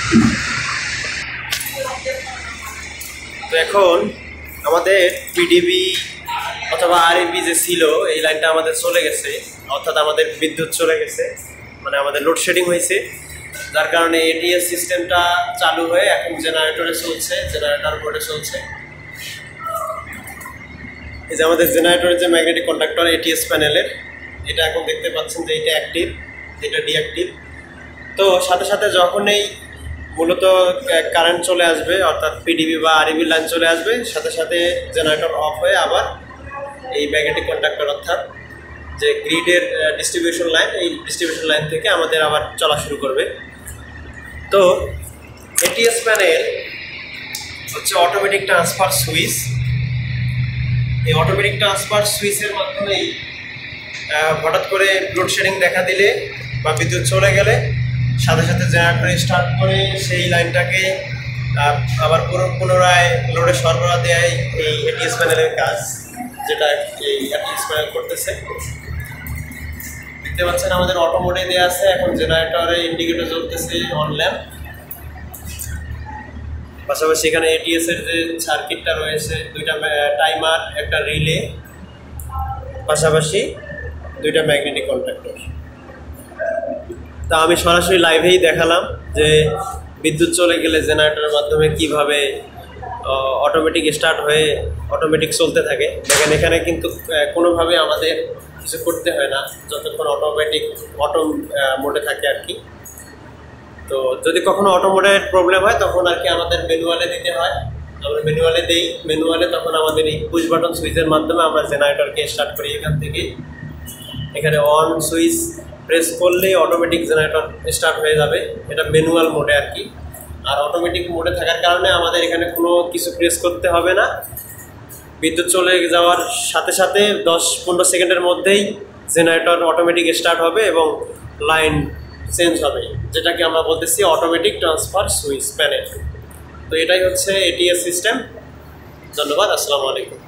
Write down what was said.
তো এখন আমাদের পিডিবি অথবা আরইবি যে ছিল এই লাইনটা আমাদের চলে গেছে, অর্থাৎ আমাদের বিদ্যুৎ চলে গেছে, মানে আমাদের লোডশেডিং হয়েছে, যার কারণে এটিএস সিস্টেমটা চালু হয়ে এখন জেনারেটরে চলছে, জেনারেটর বোর্ডে চলছে। এই যে আমাদের জেনারেটরের যে ম্যাগনেটিক কন্ডাক্টর এটিএস প্যানেলের, এটা এখন দেখতে পাচ্ছেন যে এটা অ্যাক্টিভ, এটা ডিঅ্যাক্টিভ। তো সাথে সাথে যখনই মূলত কারেন্ট চলে আসবে, অর্থাৎ পিডিবি বা আরইবি লাইন চলে আসবে, সাথে সাথে জেনারেটর অফ হয়ে আবার এই ম্যাগনেটিক কন্ডাক্টর অর্থাৎ যে গ্রিডের ডিস্ট্রিবিউশন লাইন, এই ডিস্ট্রিবিউশন লাইন থেকে আমাদের আবার চলা শুরু করবে। তো এটিএস প্যানেল হচ্ছে অটোমেটিক ট্রান্সফার সুইচ। এই অটোমেটিক ট্রান্সফার সুইচের মাধ্যমেই হঠাৎ করে লোডশেডিং দেখা দিলে বা বিদ্যুৎ চলে গেলে সাথে সাথে জেনারেটর স্টার্ট করে সেই লাইনটাকে আবার পুনরায় লোডে সরবরাহ দেয় এই এটিএস প্যানেলের কাজ, যেটা এই এটিএস প্যানেল করতেছে। দেখতে পাচ্ছেন আমাদের অটো মোডে দেওয়া আছে, এখন জেনারেটরে ইন্ডিকেটর জ্বলতেছে অন ল্যাম্প। পাশাপাশি এখানে এটিএস এর যে সার্কিটটা রয়েছে, দুইটা টাইমার, একটা রিলে, পাশাপাশি দুইটা ম্যাগনেটিক কন্ডাক্টর। তা আমি সরাসরি লাইভেই দেখালাম যে বিদ্যুৎ চলে গেলে জেনারেটরের মাধ্যমে কিভাবে অটোমেটিক স্টার্ট হয়ে অটোমেটিক চলতে থাকে। দেখেন এখানে কিন্তু কোনোভাবে আমাদের কিছু করতে হয় না যতক্ষণ অটো মোডে থাকে আর কি। তো যদি কখনো অটো মোডের প্রবলেম হয় তখন আর কি আমাদের ম্যানুয়ালে দিতে হয়, আমরা ম্যানুয়ালে দিই। ম্যানুয়ালে তখন আমাদের এই পুশ বাটন সুইচের মাধ্যমে আমরা জেনারেটরকে স্টার্ট করি। এখান থেকে এখানে অন সুইচ প্রেস করলেই অটোমেটিক জেনারেটর স্টার্ট হয়ে যাবে, এটা ম্যানুয়াল মোডে আর কি। আর অটোমেটিক মোডে থাকার কারণে আমাদের এখানে কোনো কিছু প্রেস করতে হবে না। বিদ্যুৎ চলে যাওয়ার সাথে সাথে 10-15 সেকেন্ডের মধ্যেই জেনারেটর অটোমেটিক স্টার্ট হবে এবং লাইন চেঞ্জ হবে, যেটাকে আমরা বলতেছি অটোমেটিক ট্রান্সফার সুইচ প্যানেল। তো এটাই হচ্ছে এটিএস সিস্টেম। ধন্যবাদ, আসসালামু আলাইকুম।